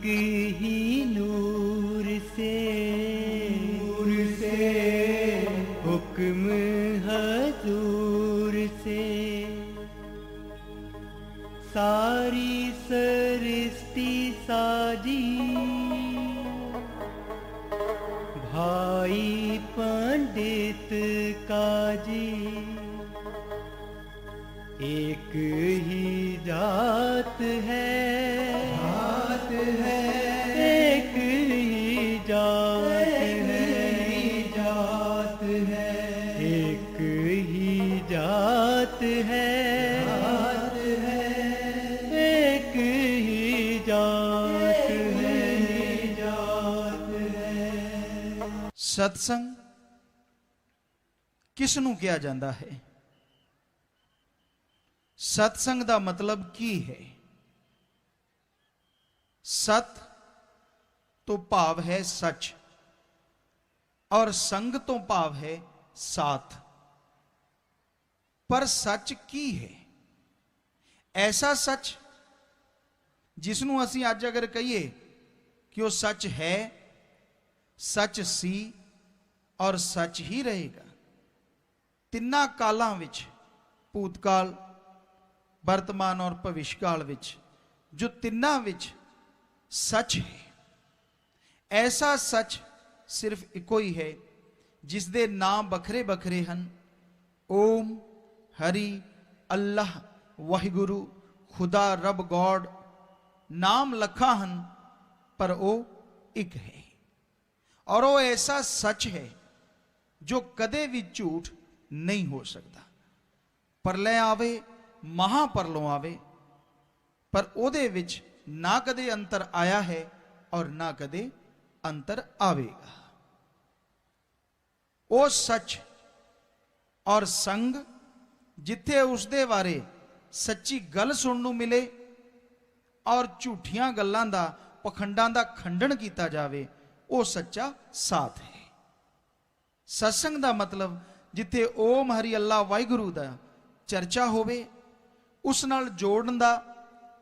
एक ही नूर से हुक्म हजूर से सारी सृष्टि साजी, भाई पंडित काजी। एक ही जात है, एक ही जात है, एक ही जात है, एक ही जात है। सत्संग किसनू किया जाता है? सत्संग का मतलब की है? सत तो भाव है सच, और संग तो भाव है साथ। पर सच की है? ऐसा सच जिसनू असी अज अगर कहिए कि वह सच है, सच सी और सच ही रहेगा। तिन्ना कालां विच, भूतकाल, वर्तमान और भविष्यकाल विच, जो तिन्ना विच सच है, ऐसा सच सिर्फ इको ही है जिस दे नाम बखरे बखरे हैं। ओम, हरि, अल्लाह, वाहिगुरु, खुदा, रब, गॉड, नाम लखा हैं पर वो एक है। और वो ऐसा सच है जो कदे भी झूठ नहीं हो सकता। परलय आवे, महापरलों आवे, पर ओदे विच ना कदे अंतर आया है और ना कदे अंतर आवेगा। ओ सच और संग जिथे उसदे बारे सच्ची गल सुनने नूं मिले और झूठियां गल्लां दा, पखंडां दा खंडन किया जावे, वो सच्चा साथ है। सत्संग दा मतलब जिथे ओम, हरि, अल्लाह, वाहिगुरु दा चर्चा होवे, उस नाल जोड़न दा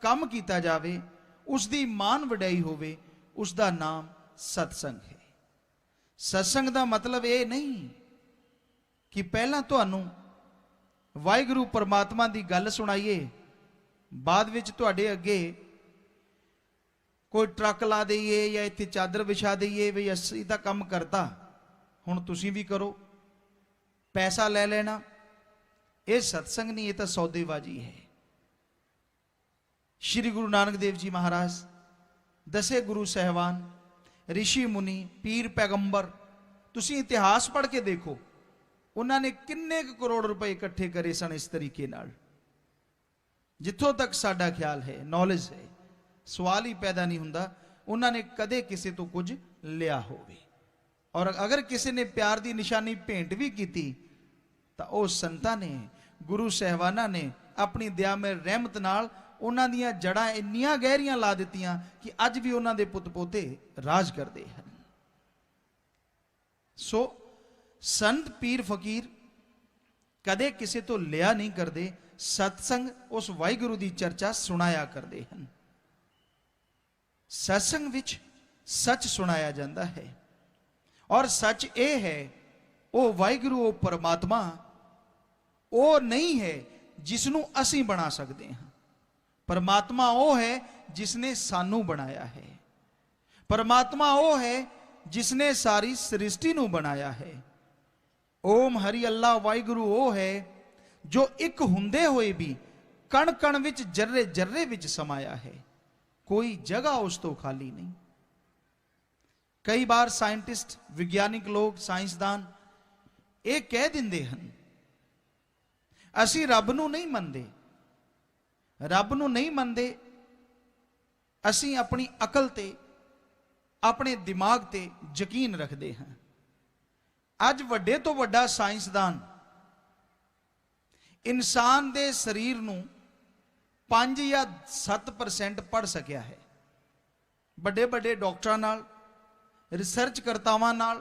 काम किया जावे, उसकी मान वड्याई होवे, उसका नाम सत्संग है। सत्संग का मतलब ये नहीं कि पहला तुहानू वाहिगुरु परमात्मा की गल सुनाइए, बाद विच तुहाडे अगे कोई ट्रक ला दईए या इत्थे चादर विछा दईए भी असीं तां काम करता, हुण तुसीं भी करो, पैसा ले लेना। ये सत्संग नहीं, ये तो सौदेबाजी है। श्री गुरु नानक देव जी महाराज, दसे गुरु साहबान, ऋषि मुनि, पीर, पैगंबर, तुसीं इतिहास पढ़ के देखो, उन्होंने किन्ने करोड़ रुपए इकट्ठे करे सन इस तरीके नाल। जिथों तक साडा ख्याल है, नॉलेज है, सवाल ही पैदा नहीं हुंदा उन्होंने कदे किसी तो कुछ लिया होवे। और अगर किसी ने प्यार की निशानी भेंट भी की तो वह संतां ने, गुरु साहबाना ने अपनी दया में रहमत नाल उन्हां दीयां जड़ां इन्नियां गहरियां ला दित्तियां कि अज भी उन्हां दे पुत पोते राज करते हैं। सो संत, पीर, फकीर कदे किसी तो लिया नहीं करते, सत्संग उस वाहिगुरु की चर्चा सुनाया करते हैं। सत्संग विच सच सुनाया जाता है, और सच ये है वो वाहिगुरु, वो परमात्मा वो नहीं है जिसनू असी बना सकते हैं। परमात्मा वो है जिसने सानू बनाया है। परमात्मा वो है जिसने सारी सृष्टि नू बनाया है। ओम, हरि, अल्लाह, वाहिगुरु वो है जो एक हुंदे हुए भी कण कण विच, जर्रे जर्रे विच समाया है, कोई जगह उस तो खाली नहीं। कई बार साइंटिस्ट, विज्ञानिक लोग, साइंसदान ये कह दिंदे हैं असी रब नू नहीं मनदे, रब नू नहीं मनदे, असी अपनी अकल ते, अपने दिमाग ते यकीन रखते हैं। अज वड्डे तो वड्डा साइंसदान इंसान दे शरीर नू 5 या 7% पढ़ सकिया है। बड़े बड़े डॉक्टरां नाल, रिसर्च करतावां नाल,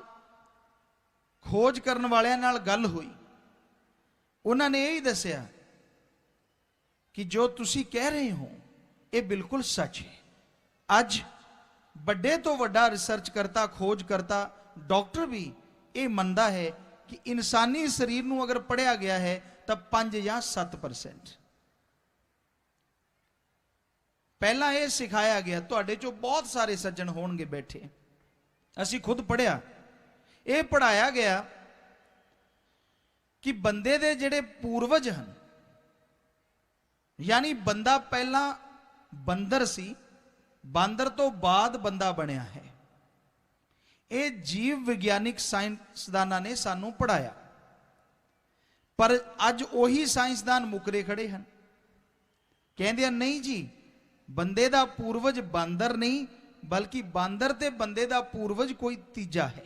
खोज करन वालियां नाल गल हुई, उन्होंने यही दसिया कि जो तुसी कह रहे हो ये बिल्कुल सच है। अज ਵੱਡੇ ਤੋਂ ਵੱਡਾ ਰਿਸਰਚ ਕਰਤਾ, ਖੋਜ ਕਰਤਾ, ਡਾਕਟਰ ਵੀ ਇਹ ਮੰਨਦਾ ਹੈ ਕਿ ਇਨਸਾਨੀ ਸਰੀਰ ਨੂੰ ਅਗਰ ਪੜਿਆ ਗਿਆ ਹੈ ਤਾਂ 5 ਜਾਂ 7%। ਪਹਿਲਾਂ ਇਹ ਸਿਖਾਇਆ ਗਿਆ, ਤੁਹਾਡੇ ਚੋਂ ਬਹੁਤ ਸਾਰੇ ਸੱਜਣ ਹੋਣਗੇ ਬੈਠੇ, ਅਸੀਂ ਖੁਦ ਪੜਿਆ, ਇਹ ਪੜਾਇਆ ਗਿਆ ਕਿ ਬੰਦੇ ਦੇ ਜਿਹੜੇ ਪੂਰਵਜ ਹਨ, ਯਾਨੀ ਬੰਦਾ ਪਹਿਲਾਂ ਬੰਦਰ ਸੀ, ਬਾਂਦਰ ਤੋਂ ਬਾਅਦ ਬੰਦਾ ਬਣਿਆ ਹੈ। ਇਹ ਜੀਵ ਵਿਗਿਆਨਿਕ ਸਾਇੰਸਦਾਨਾਂ ਨੇ ਸਾਨੂੰ ਪੜਾਇਆ, ਪਰ ਅੱਜ ਉਹੀ ਸਾਇੰਸਦਾਨ ਮੁਕਰੇ ਖੜੇ ਹਨ, ਕਹਿੰਦੇ ਆ ਨਹੀਂ ਜੀ, ਬੰਦੇ ਦਾ ਪੂਰਵਜ ਬਾਂਦਰ ਨਹੀਂ, ਬਲਕਿ ਬਾਂਦਰ ਤੇ ਬੰਦੇ ਦਾ ਪੂਰਵਜ ਕੋਈ ਤੀਜਾ ਹੈ।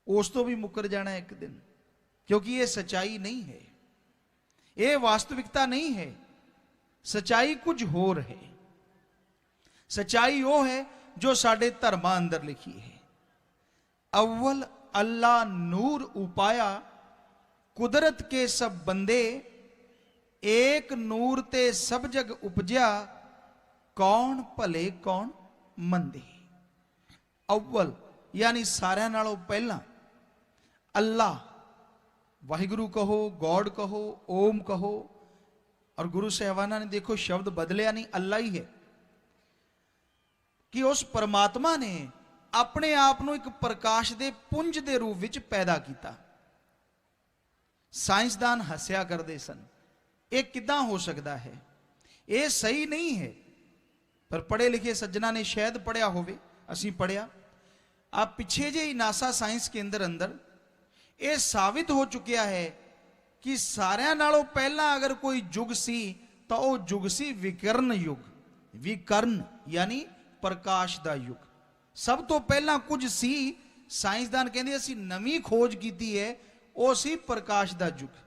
ਉਸ ਤੋਂ ਵੀ ਮੁਕਰ ਜਾਣਾ ਇੱਕ ਦਿਨ, क्योंकि ये सच्चाई नहीं है, ये वास्तविकता नहीं है। सच्चाई कुछ होर है। सच्चाई वो है जो साडे धर्मां अंदर लिखी है। अव्वल अल्लाह नूर उपाया, कुदरत के सब बंदे, एक नूर ते सब जग उपजया, कौन भले कौन मंदे। अव्वल यानी सारियां नालों पहला अल्लाह, वाहिगुरु कहो, गॉड कहो, ओम कहो, और गुरु साहबाना ने देखो शब्द बदलिया नहीं, अल्लाह ही है, कि उस परमात्मा ने अपने आप को एक प्रकाश के पुंज के रूप में पैदा किया। साइंसदान हस्या करते सन, ये किदां हो सकता है, ये सही नहीं है। पर पढ़े लिखे सज्जना ने शायद पढ़िया होवे, असीं पढ़िया। आप पिछे जे नासा साइंस केंद्र अंदर ये साबित हो चुकिया है कि सारियां नालों पहला अगर कोई युग सी तो वह युग सी विकर्ण युग। विकर्ण यानी प्रकाश का युग। सब तो पहला कुछ सी, साइंसदान कहते असीं नवीं खोज की है, वो सी प्रकाश का युग।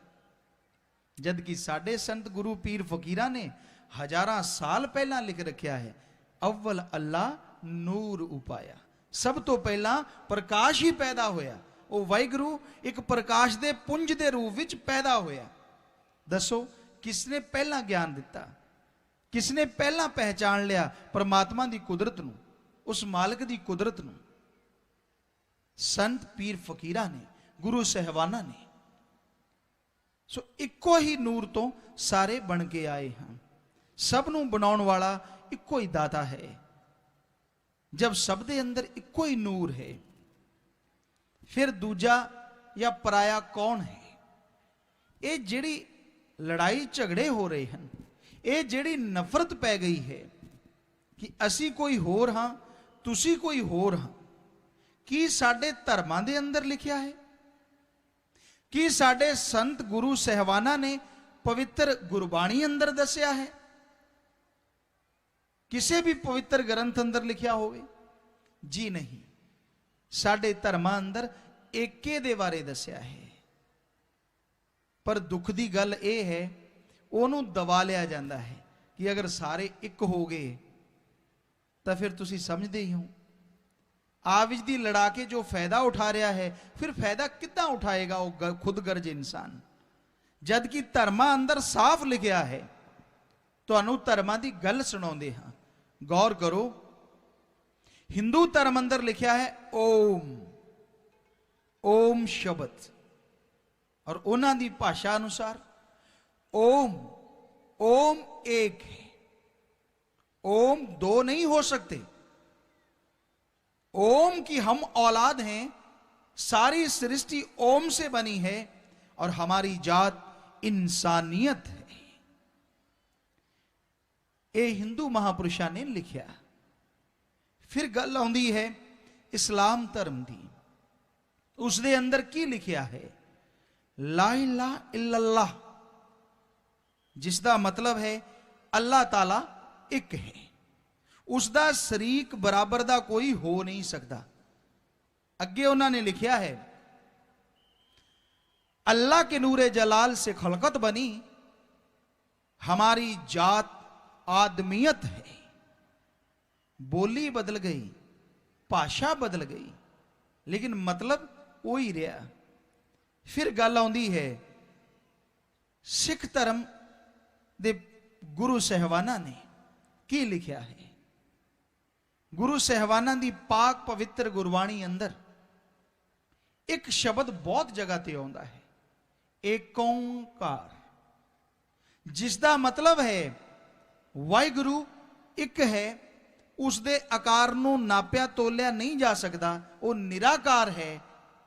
जबकि साडे संत गुरु पीर फकीरां ने हजारां साल पहला लिख रखा है, अव्वल अल्लाह नूर उपाया। सब तो पहला प्रकाश ही पैदा होया। वो वाहिगुरु एक प्रकाश दे पुंज दे रूप विच पैदा होया। दसो किसने पहला ज्ञान दिता, किसने पहला पहचान लिया परमात्मा की कुदरत नूं, उस मालिक की कुदरत नूं? संत पीर फकीरां ने, गुरु साहबाना ने। सो इको ही नूर तो सारे बन के आए हैं। सब नूं बनाउण वाला इको ही दाता है। जब सब दे अंदर इको ही नूर है, फिर दूजा या पराया कौन है? ये जिहड़ी लड़ाई झगड़े हो रहे हैं, ये जिहड़ी नफरत पै गई है कि असी कोई होर हां, तुसी कोई होर हां, की साडे धर्मां दे अंदर लिखिया है? कि साडे संत गुरु साहबाना ने पवित्र गुरबाणी अंदर दसिया है? किसी भी पवित्र ग्रंथ अंदर लिखिया होवे? जी नहीं। साडे धर्मां अंदर एके दे बारे दसिया है। पर दुख की गल यह है, उन्होंने दबा लिया जाता है कि अगर सारे एक हो गए तो फिर तुसी समझते ही हो, आविज दी लड़ा के जो फायदा उठा रहा है, फिर फायदा कितना उठाएगा वो खुद गर्ज इंसान। जबकि धर्मां अंदर साफ लिखा है। तुहानू धर्मां दी गल सुणाउंदे हां, गौर करो। हिंदू धर्म अंदर लिखा है ओम, ओम शब्द, और उन्हां दी भाषा अनुसार ओम, ओम एक है, ओम दो नहीं हो सकते। ओम की हम औलाद हैं, सारी सृष्टि ओम से बनी है, और हमारी जात इंसानियत है। ये हिंदू महापुरुषों ने लिखा। फिर गल आउंदी है इस्लाम धर्म दी। उस दे अंदर की लिखा है? ला इलाहा इल्लल्लाह, जिसका मतलब है अल्लाह ताला एक है, उसका शरीक बराबर का कोई हो नहीं सकता। अगे उन्होंने लिखा है अल्लाह के नूरे जलाल से खलकत बनी, हमारी जात आदमियत है। बोली बदल गई, भाषा बदल गई, लेकिन मतलब वो ही रहा। फिर गल आउंदी है सिख धर्म दे गुरु साहबाना ने की लिखा है? गुरु साहिबाना की पाक पवित्र गुरबाणी अंदर एक शब्द बहुत जगह ते आउंदा है, एक ओंकार, जिसका मतलब है वाहिगुरु एक है, उसके आकार नूं नापिया तोलिया नहीं जा सकता, वो निराकार है।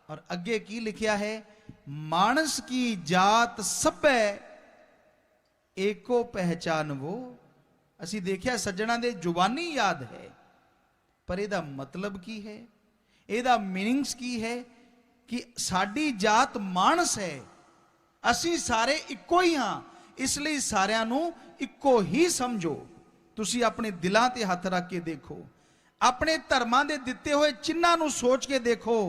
और अगे की लिखिया है, मानस की जात सभै एको पहचान वो। असी देखिया सज्जणा दे जुबानी याद है, पर ਇਹਦਾ मतलब की है, ਇਹਦਾ मीनिंग्स की है कि साडी जात मानस है, असी सारे इक्को ही हां, इसलिए सारिਆਂ ਨੂੰ इक्को ही समझो। तुसी अपने दिलां ते हथ रख के देखो, अपने धर्मां दे दिते हुए चिन्हां नूं सोच के देखो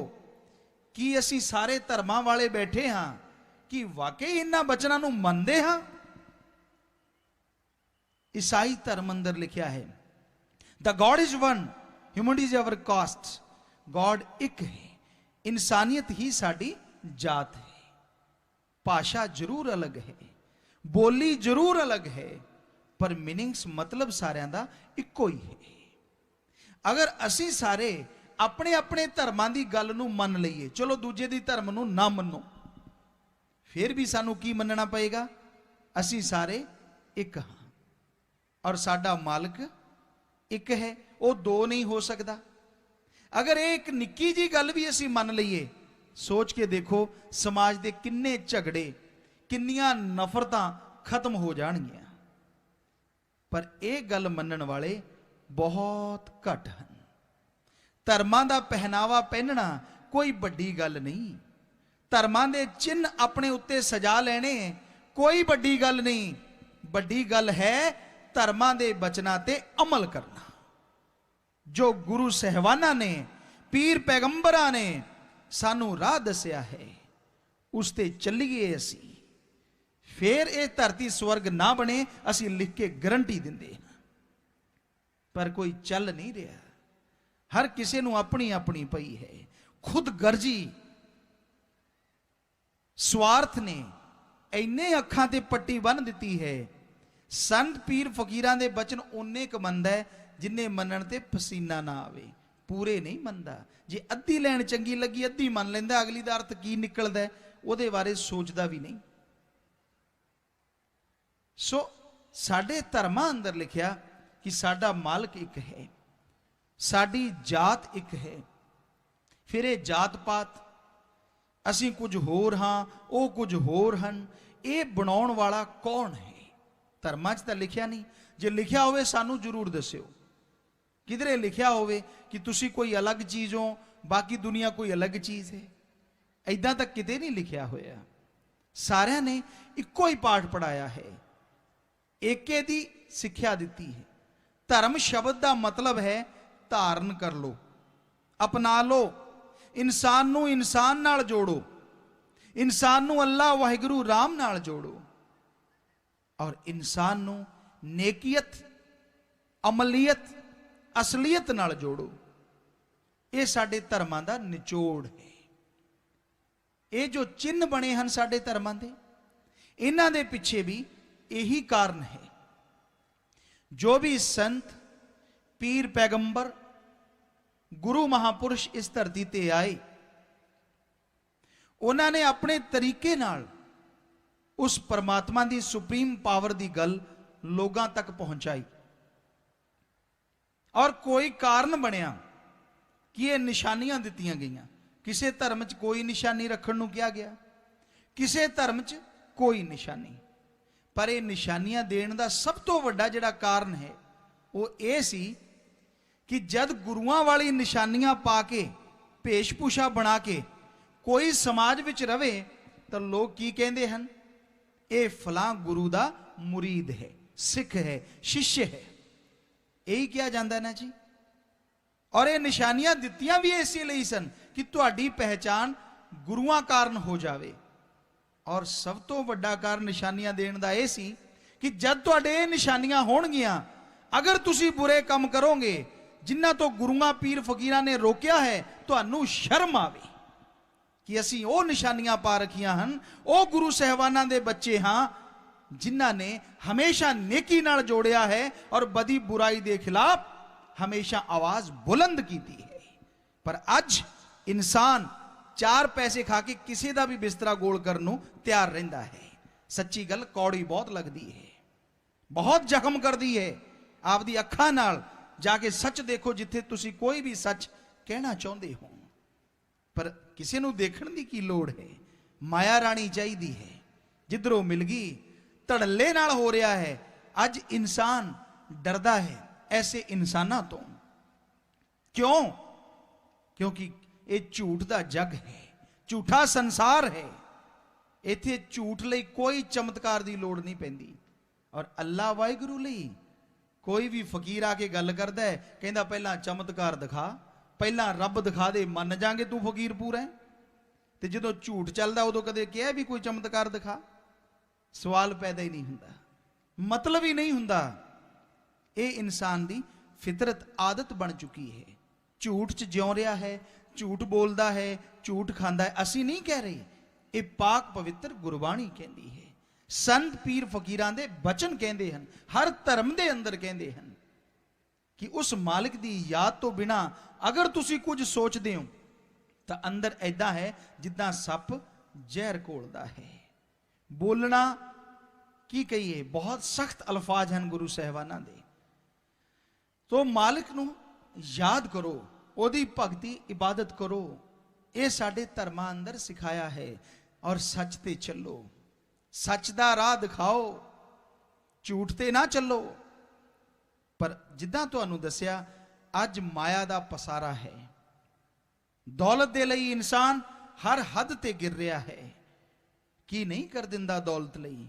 कि असी सारे धर्मां वाले बैठे हां, कि वाकई इन्हां बचनां नूं मनदे हां। ईसाई धर्म अंदर लिखिया है, the god is one, human is our caste, गॉड एक है, इंसानियत ही साडी जात है। भाषा जरूर अलग है, बोली जरूर अलग है, पर मीनिंग्स मतलब सारिਆਂ ਦਾ ਇੱਕੋ ਹੀ है। अगर असी सारे अपने अपने धर्मां ਦੀ ਗੱਲ ਨੂੰ ਮੰਨ ਲਈਏ, ਚਲੋ ਦੂਜੇ ਦੀ ਧਰਮ ਨੂੰ ਨਾ ਮੰਨੋ, ਫਿਰ ਵੀ ਸਾਨੂੰ ਕੀ ਮੰਨਣਾ ਪਏਗਾ, ਅਸੀਂ ਸਾਰੇ ਇੱਕ ਹਾਂ और साडा मालिक एक है, वो दो नहीं हो सकता। अगर एक निक्की जी गल भी असी मान लीए, सोच के देखो समाज के किन्ने झगड़े, किन्नियां नफरतां खत्म हो जाणगियां। पर एक गल मनण वाले बहुत घट हैं। धर्मां दा पहनावा पहनना कोई बड़ी गल नहीं, धर्मां दे चिन्ह अपने उत्ते सजा लेने कोई बड़ी गल नहीं। बड़ी गल है धर्मां दे बचनां ते अमल करना। जो गुरु साहिबाना ने, पीर पैगंबरां ने सानू राह दसिया है, उस ते चलीए असी, फिर ये धरती स्वर्ग ना बने, असी लिख के गारंटी दिंदे। पर कोई चल नहीं रहा, हर किसी नू अपनी अपनी पई है। खुद गर्जी स्वार्थ ने इन्ने अखां ते पट्टी बन दी है। संत पीर फकीरां दे बचन उन्ने क मनदा है जिन्ने मनण ते पसीना ना आवे, पूरे नहीं मनदा। जे अद्धी लैन चंगी लगी अद्धी मन लैंदा, अगली दा अर्थ की निकलदा है उहदे बारे सोचदा भी नहीं। सो साडे धर्मां अंदर लिखिया कि साडा मालिक एक है, साडी जात एक है। फिर ये जात पात असीं कुछ होर हां, वो कुछ होर हन, ये बनाउण वाला कौन है? धर्मां च तां लिखिया नहीं, जे लिखिया होवे सानू जरूर दस्सिओ, किधरे लिखिया होवे कि तुसी कोई अलग चीज हो, बाकी दुनिया कोई अलग चीज है। ऐदां तक किते नहीं लिखिया होया। सारिਆਂ ने इक्को ही पाठ पढ़ाया है, एके दी सिक्ख्या दिती है। धर्म शब्द का मतलब है धारण कर लो, अपना लो, इंसान नू इंसान नाल जोड़ो, इंसान नू अल्लाह वाहिगुरू राम नाल जोड़ो, और इंसान नू नेकियत, अमलीयत, असलीयत नाल जोड़ो। ये साडे धर्मां दा निचोड़ है। ये जो चिन्ह बने हैं साडे धर्मां दे, इन्हां दे पिछे भी यही कारण है। जो भी संत, पीर, पैगंबर, गुरु महापुरुष इस धरती ते आए, उन्होंने अपने तरीके नाल उस परमात्मा की सुप्रीम पावर की गल लोगों तक पहुंचाई। और कोई कारण बनया कि ये निशानियां दित्तियां गईयां। किसी धर्म च कोई निशानी रखण नूं कहा गया, किसी धर्म च कोई निशानी। पर ये निशानियां देण दा सब तो वड्डा जिहड़ा कारण है वो ये सी कि जद गुरुआं वाली निशानियां पा के, भेषभूषा बना के कोई समाज विच रवे, तो लोग की कहंदे हन, ये फलां गुरु दा मुरीद है, सिख है, शिष्य है, यही किया जाता ना जी। और ये निशानियां दित्तियां भी इसलिए सन कि तुहाडी पहचान गुरुआं कारण हो जावे। और सब तो वड्डा कारण निशानियां देण दा यह सी कि जद तुहाडे निशानियां होणगियां, अगर तुसी बुरे काम करोगे जिन्हां तो गुरुआं पीर फकीरां ने रोकिया है, तुहानू शर्म आवे कि असी वो निशानियां पा रखियां हन, वो गुरु साहिबाना दे बच्चे हां जिन्हां ने हमेशा नेकी नाल जोड़िया है और बदी बुराई दे खिलाफ हमेशा आवाज बुलंद की है। पर अज इंसान 4 पैसे खा के किसी का भी बिस्तरा गोल करने नूं तैयार रहिंदा है। सच्ची गल कौड़ी बहुत लगती है, बहुत जख्म करती है। आपदी अखां नाल जाके सच देखो, जिथे तुसी कोई भी सच कहना चाहते हो, पर किसी नूं देखण दी की लोड़ है। माया राणी चाहिदी है, जिधरों मिल गई धड़ल्ले नाल हो रहा है। अज इंसान डरदा है ऐसे इंसानां तो। क्यों? क्योंकि ये झूठ का जग है, झूठा संसार है। इत्थे झूठ लई कोई चमत्कार की लोड़ नहीं पैंदी। और अल्लाह वाहिगुरू लई कोई भी फकीर आके गल करदा है, कहंदा पहला चमत्कार दिखा, पहला रब दिखा दे, मन जाएंगे तू फकीर पूरा है। ते जदों झूठ चलदा उदों कदे कहा भी कोई चमत्कार दिखा? सवाल पैदा ही नहीं हुंदा, मतलब ही नहीं हुंदा। ये इंसान दी फितरत आदत बन चुकी है। झूठ च जिउं रहा है, झूठ बोलता है, झूठ खांदा है। असी नहीं कह रहे, ये पाक पवित्र गुरबाणी कहती है। संत पीर फकीरां दे बचन कहते हैं, हर धर्म के अंदर कहते हैं कि उस मालिक की याद तो बिना अगर तुसी कुछ सोचते हो तो अंदर ऐदा है जिद्दां सप जहर घोलदा है। बोलना की कहिए, बहुत सख्त अल्फाज हैं गुरु साहिबाना दे। तो मालिक नूं याद करो, ओदी भगती इबादत करो, ये साडे धर्मां अंदर सिखाया है। और सच ते चलो, सच दा राह दिखाओ, झूठ ते ना चलो। पर जिद्दां तुहानूं दस्सिया अज माया दा पसारा है। दौलत दे लई इंसान हर हद ते गिर रहा है। की नहीं कर दिंदा दौलत लई?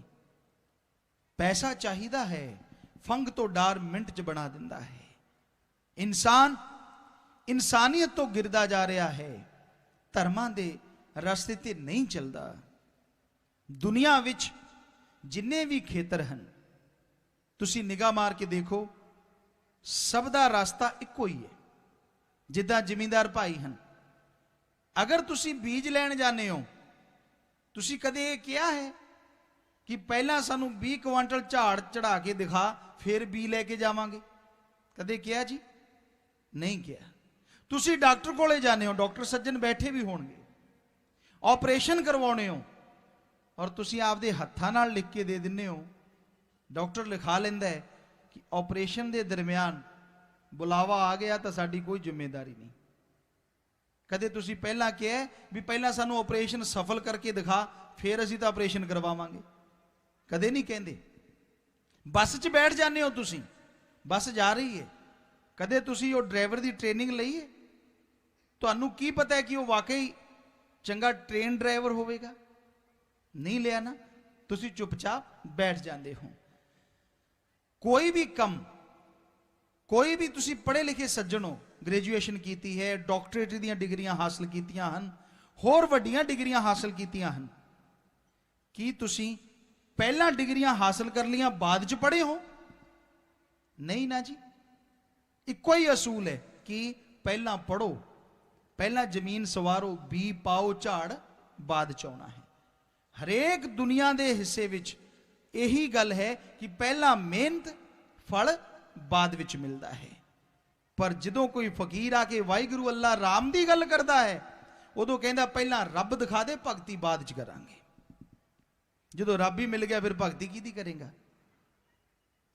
पैसा चाहिदा है, फंग तो डार मिंट च बना दिंदा है। इंसान इंसानियत तो गिरदा जा रहा है, धर्मां दे रस्ते ते नहीं चलदा। दुनिया विच जिन्ने भी खेतर हैं, तुसी निगाह मार के देखो, सब दा रास्ता इक्को ही है। जिद्दां जिमींदार भाई हैं, अगर तुसी बीज लैण जाने हो, तुसी कदे ये किया है कि पहला सानू 20 क्विंटल झाड़ चढ़ा के दिखा फिर बी लैके जावांगे? कदे किया जी? नहीं किया। तुसी डॉक्टर कोले जाने हो, डॉक्टर सज्जन बैठे भी होणगे, ऑपरेशन करवाने हो, और तुसी आपदे हत्थां नाल लिख के दे दिंदे हो। डॉक्टर लिखा लैंदा है कि ऑपरेशन के दरमियान बुलावा आ गया तो साडी कोई जिम्मेदारी नहीं। कदे तुसी पहला किया भी पहला सानू ऑपरेशन सफल करके दिखा फिर असीं तां ऑपरेशन करवावांगे? कदे नहीं कहंदे। बस च बैठ जाने हो तुसी, बस जा रही है, कदे तुसी वो ड्राइवर की ट्रेनिंग लई है? तुहानू की पता है कि वो वाकई चंगा ट्रेन ड्राइवर होवेगा? नहीं लिया ना, तुसी चुपचाप बैठ जाते हो। कोई भी कम, कोई भी तुसी पढ़े लिखे सज्जन हो, ग्रेजुएशन की है, डॉक्टरेट दी डिग्रियां हासिल कीतियां हन, होर वड्डियां डिग्रियां हासिल कीतियां हन, की तुसी पहला डिग्रियां हासिल कर लिया बाद च पढ़े हो? नहीं ना जी। इक्को ही असूल है कि पहला पढ़ो, पहला जमीन सवारो, बी पाओ, झाड़ बाद च आउणा है। हरेक दुनिया के हिस्से विच यही गल है कि पहला मेहनत, फल बाद विच मिलता है। पर जदों कोई फकीर आके वाहिगुरू अल्लाह राम की गल करता है, उदों कहंदा पहला रब दिखा दे, भगती बाद च करांगे। जदों रब ही मिल गया फिर भगती किहदी करेगा?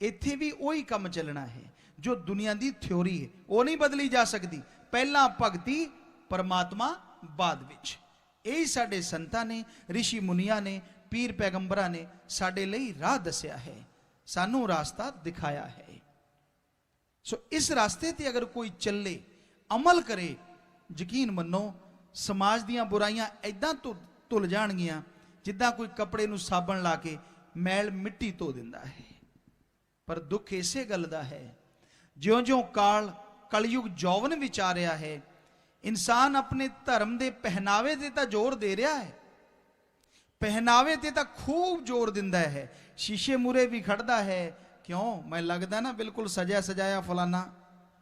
इत्थे भी वही काम चलना है जो दुनिया की थ्योरी है, वो नहीं बदली जा सकती। पहला भगती, परमात्मा बाद विच। यही साडे संतां ने, ऋषि मुनिया ने, पीर पैगंबरां ने साडे लई राह दस्या है, सानू रास्ता दिखाया है। सो इस रास्ते ते अगर कोई चले, अमल करे, यकीन मनो समाज दियां बुराइयां ऐदां धुल जाणगियां जिद्दां कोई कपड़े नूं साबण ला के मैल मिट्टी धो दिंदा है। पर दुख इसे गल दा है, ज्यों ज्यों कलयुग जौवन विच आ रहा है, इंसान अपने धर्म के पहनावे ते तां जोर दे रहा है, पहनावे ते तां खूब जोर दिंदा है। शीशे मूरे भी खड़दा है, क्यों? मैं लगदा ना बिल्कुल सजा सजाया फलाना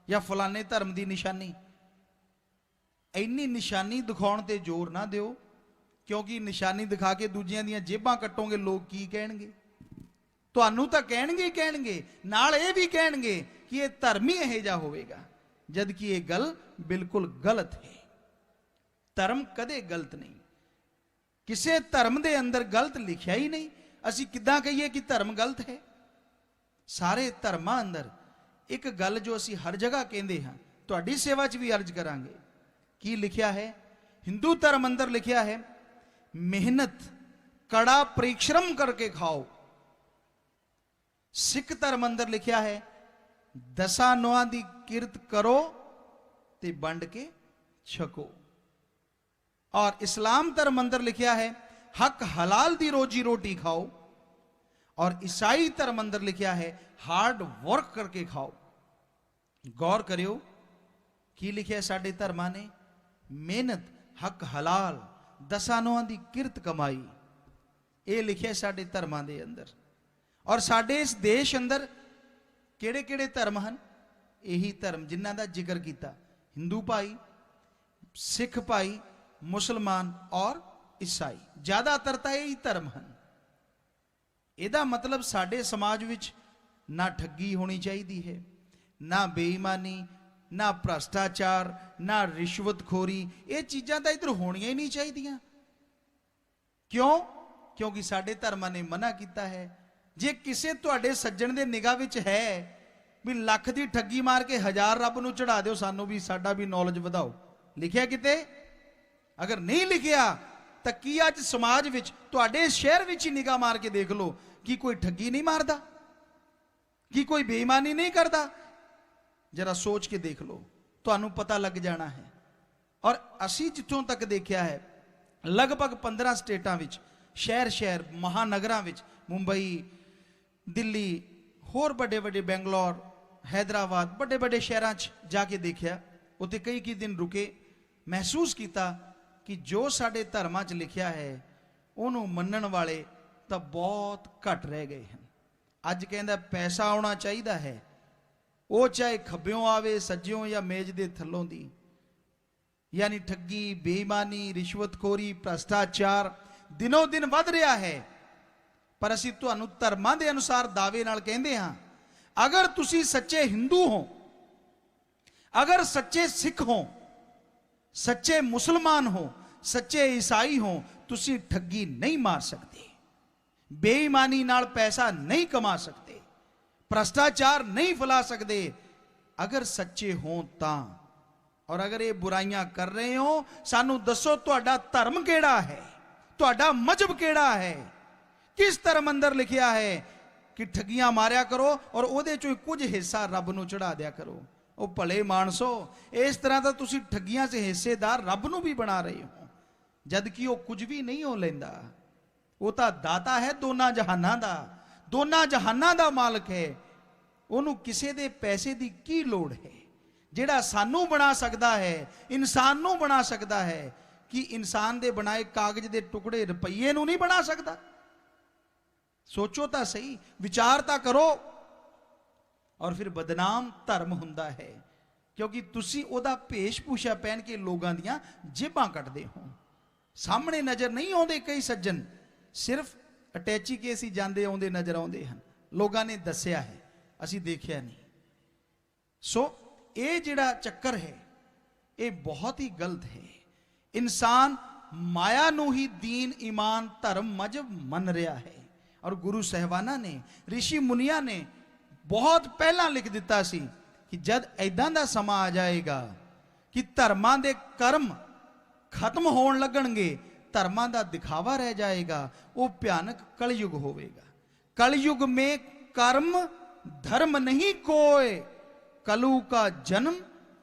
या फलाने धर्म की निशानी। इन्नी निशानी दिखाउण ते जोर ना दिओ, क्योंकि निशानी दिखा के दूजियां दियां जेबां कट्टोगे, लोग की कहणगे? तुहानू तां कहणगे ही कहणगे, नाल ये भी कहणगे कि यह धर्म ही यह जा होवेगा, जबकि यह गल बिल्कुल गलत है। धर्म कदे गलत नहीं, किसी धर्म के अंदर गलत लिखिया ही नहीं। असी किद्दां कहिए कि धर्म गलत है? सारे धर्मां अंदर एक गल जो असी हर जगह कहते हाँ, तुहाडी सेवा च भी अर्ज करांगे, की लिखिया है? हिंदू धर्म अंदर लिखिया है, मेहनत कड़ा परिश्रम करके खाओ। सिख धर्म अंदर लिखिया है, दसा नौआं दी किरत करो ते बंड के छको। और इस्लाम धर्म अंदर लिखिया है, हक हलाल दी रोजी रोटी खाओ। और ईसाई धर्म अंदर लिखिया है, हार्ड वर्क करके खाओ। गौर करियो की लिखिया साडे धर्मां ने? मेहनत, हक हलाल, दसा नौआं दी किरत कमाई, ये लिखिया साडे धर्मां दे अंदर। और साडे इस देश अंदर किहड़े किहड़े धर्म हैं? यही धर्म जिन्हां दा जिक्र किया, हिंदू भाई, सिख भाई, मुसलमान और ईसाई, ज्यादातर तो यही धर्म हैं। ਇਹਦਾ मतलब साडे समाज विच ना ठगी होनी चाहिए है, ना बेईमानी, ना भ्रष्टाचार, ना रिश्वतखोरी, ये चीज़ां तो इधर होनियां ही नहीं चाहिए। क्यों? क्योंकि साडे धर्मां ने मना किया है। जे किसे तुहाडे सज्जण दे निगाह विच है भी लख दी ठगी मार के 1000 रब नूं चढ़ा दिओ, सानू भी साडा भी नॉलेज वधाओ, लिखिया किते? अगर नहीं लिखिया तो की अज समाज विच तुहाडे शहर विच ही निगाह मार के देख लो कि कोई ठगी नहीं मारदा, कि कोई बेईमानी नहीं करता? जरा सोच के देख लो, तुहानू पता लग जाना है। और असी जिथों तक देखिया है, लगभग 15 स्टेटां विच, शहर शहर महानगरां विच, मुंबई, दिल्ली, होर बड़े बड़े बेंगलोर, हैदराबाद, बड़े बड़े शहरां च जाके देखिया, उत्थे कई दिन रुके, महसूस किया कि जो साडे धर्मां च लिखिया है उन्होंने मनण वाले तो बहुत घट रह गए हैं। अज कहंदा पैसा आना चाहिए है, वो चाहे खब्बियों आवे, सज्जियों या मेज दे थल्लों दी। यानी ठगी, बेईमानी, रिश्वतखोरी, भ्रष्टाचार दिनों दिन वध रहा है। पर असीं तुहानूं धर्मां दे अनुसार दावे नाल कहंदे हां, अगर तुसीं सच्चे हिंदू हो, अगर सच्चे सिख हो, सच्चे मुसलमान हो, सच्चे ईसाई हो, तुसीं ठगी नहीं मार सकते, बेईमानी नाल पैसा नहीं कमा सकते, भ्रष्टाचार नहीं फैला सकते। अगर सच्चे हो तां, और अगर ये बुराइयां कर रहे हो, सानू दसो तुहाडा धर्म केड़ा है, तुहाडा मजहब केड़ा है, किस धर्म अंदर लिखिया है कि ठगियां मारिया करो और उहदे चों कुछ हिस्सा रब नूं चढ़ा दिया करो। ओ भले मानसो, इस तरह तो तुसीं ठगियां से हिस्सेदार रब नूं भी बना रहे हो, जबकि वो कुछ भी नहीं हो लेंदा। वो तो दाता है दोनों जहानां दा, दोनों जहानां दा मालक है। उन्होंने किसी दे पैसे की की लोड़ है? जिहड़ा सानू बना सकता है, इंसान नूं बना सकता है, कि इंसान दे बनाए कागज दे टुकड़े रुपये नूं नहीं बना सकता? सोचो तो सही, विचार तो करो। और फिर बदनाम धर्म हुंदा है, क्योंकि तुसी ओदा भेष-भूषा पहन के लोगों दियां जेबां कटदे हो। सामने नजर नहीं आउंदे कई सज्जन, सिर्फ अटैची के असीं जांदे आउंदे नजर आउंदे हन, लोगों ने दस्सिया है, असीं देखिया नहीं। सो ये जिहड़ा चक्कर है, ये बहुत ही गलत है। इंसान माया नूं ही दीन, ईमान, धर्म, मजहब मन रहा है। और गुरु साहिबाना ने, ऋषि मुनिया ने बहुत पहला लिख दिता सी कि जद ऐदां दा समा आ जाएगा कि धर्मां दे कर्म खत्म होण लगणगे, धर्मां दा दिखावा रह जाएगा, वो भयानक कलयुग होवेगा। कलयुग में कर्म धर्म नहीं कोय, कलु का जन्म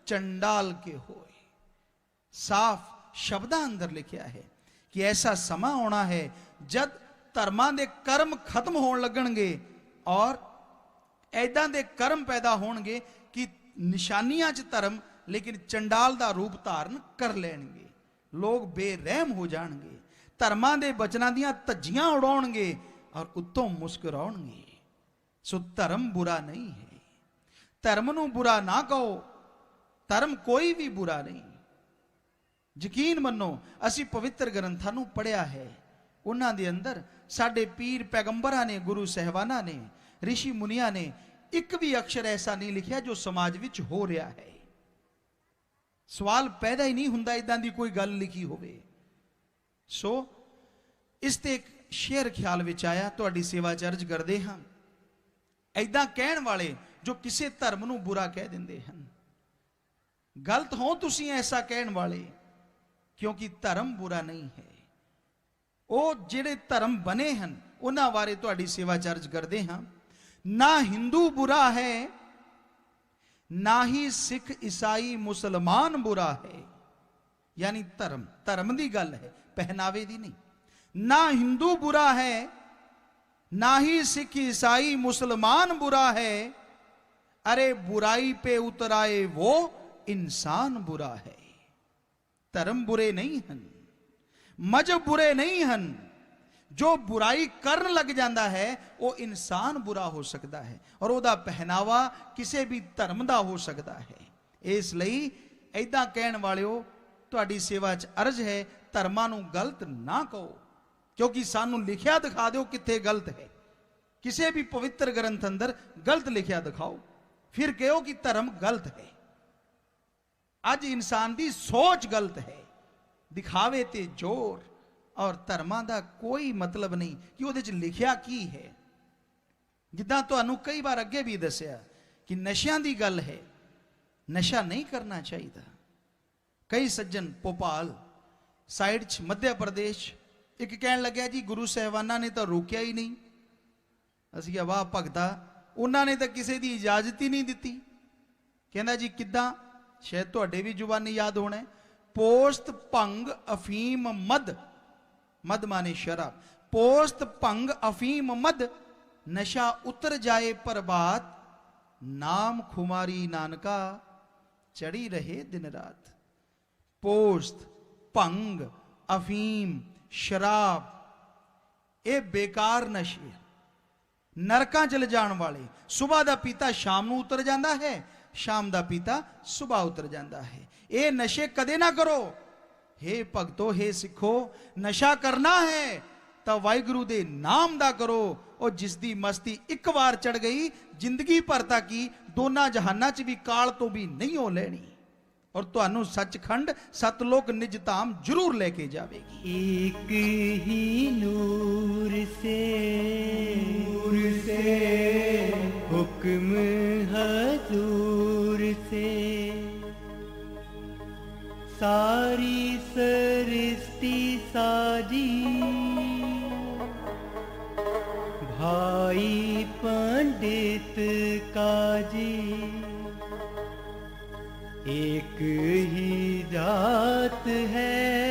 चंडाल के होए। साफ शब्दां अंदर लिखिया है कि ऐसा समा आना है जद धर्मां दे कर्म खत्म होण लगणगे और ऐदां दे कर्म पैदा होणगे कि निशानियां च धर्म लेकिन चंडाल दा रूप धारण कर लैणगे। लोग बेरहम हो जाणगे, धर्मां दे बचनां दियां धज्जियां उड़ाउणगे और उत्तों मुस्कुराउणगे। सो धर्म बुरा नहीं है, धर्म नूं बुरा ना कहो, धर्म कोई भी बुरा नहीं। यकीन मनो, असी पवित्र ग्रंथां नूं पढ़िया है, उन्हां दे अंदर साडे पीर पैगंबरां ने, गुरु साहिबाना ने, ऋषि मुनिया ने ਇੱਕ ਵੀ ਅਕਸ਼ਰ ਐਸਾ ਨਹੀਂ ਲਿਖਿਆ ਜੋ ਸਮਾਜ ਵਿੱਚ ਹੋ ਰਿਹਾ ਹੈ। ਸਵਾਲ ਪੈਦਾ ਹੀ ਨਹੀਂ ਹੁੰਦਾ ਇਦਾਂ ਦੀ ਕੋਈ ਗੱਲ ਲਿਖੀ ਹੋਵੇ। ਸੋ ਇਸ ਤੇ ਇੱਕ ਸ਼ੇਅਰ ਖਿਆਲ ਵਿੱਚ ਆਇਆ, ਤੁਹਾਡੀ ਸੇਵਾ ਚ ਅਰਜ਼ ਕਰਦੇ ਹਾਂ। ਐਦਾਂ ਕਹਿਣ ਵਾਲੇ ਜੋ ਕਿਸੇ ਧਰਮ ਨੂੰ ਬੁਰਾ ਕਹਿ ਦਿੰਦੇ ਹਨ, ਗਲਤ ਹੋ ਤੁਸੀਂ ਐਸਾ ਕਹਿਣ ਵਾਲੇ, ਕਿਉਂਕਿ ਧਰਮ ਬੁਰਾ ਨਹੀਂ ਹੈ। ਉਹ ਜਿਹੜੇ ਧਰਮ ਬਣੇ ਹਨ ਉਹਨਾਂ ਬਾਰੇ ਤੁਹਾਡੀ ਸੇਵਾ ਚ ਅਰਜ਼ ਕਰਦੇ ਹਾਂ। ਨਾ ਹਿੰਦੂ ਬੁਰਾ ਹੈ, ਨਾ ਹੀ ਸਿੱਖ ਈਸਾਈ ਮੁਸਲਮਾਨ ਬੁਰਾ ਹੈ। यानी धर्म, धर्म की गल है, पहनावे की नहीं। ना हिंदू बुरा है, ना ही सिख ईसाई मुसलमान बुरा है। अरे बुराई पे उतर आए वो इंसान बुरा है। धर्म बुरे नहीं हन, मजहब बुरे नहीं हन। जो बुराई करन लग जाता है वो इंसान बुरा हो सकता है, और उसका पहनावा किसी भी धर्म का हो सकता है। इसलिए ऐदा कहने वाले तुहाडी सेवा च अर्ज है, धर्मां नूं गलत ना कहो, क्योंकि सानू लिखिया दिखा दो कित्थे गलत है। किसी भी पवित्र ग्रंथ अंदर गलत लिखिया दिखाओ, फिर कहो कि धर्म गलत है। अज इंसान की सोच गलत है, दिखावे ते जोर, और धर्मां दा कोई मतलब नहीं कि उहदे च लिखिया की है। जिद्दां तुहानू कई बार अगे भी दसिया कि नशियां दी गल है, नशा नहीं करना चाहिए। कई सज्जन भोपाल साइड च मध्य प्रदेश एक कहन लग्या जी गुरु साहिबाना ने तो रोकिया ही नहीं। असीं कहा वाह भगता, उन्होंने तो किसी की इजाजत ही नहीं दी। कहना जी किद्दां, शायद तुहाडे भी जुबानी याद होना है। पोस्त भंग अफीम मद, मद माने शराब, पोस्त भंग अफीम मद, नशा उतर जाए प्रभात, नाम खुमारी नानका चढ़ी रहे दिन रात। पोस्त भंग अफीम शराब ये बेकार नशे, नरकां चले जाने वाले। सुबह का पीता शाम नूं उतर जाता है, शाम का पीता सुबह उतर जाता है। ये नशे कदे ना करो। हे भगतो, हे सिखो, नशा करना है तो वाहिगुरु दे नाम दा करो। और जिसकी मस्ती एक बार चढ़ गई, जिंदगी भर तक की दोनों जहाना च भी काल तो भी नहीं हो लेनी, और तुहानू सचखंड सतलोक निज धाम जरूर लेके जावेगी। एक ही नूर से हुक्म हजूर से सारी सृष्टि साजी, भाई पंडित काजी। एक ही जात है,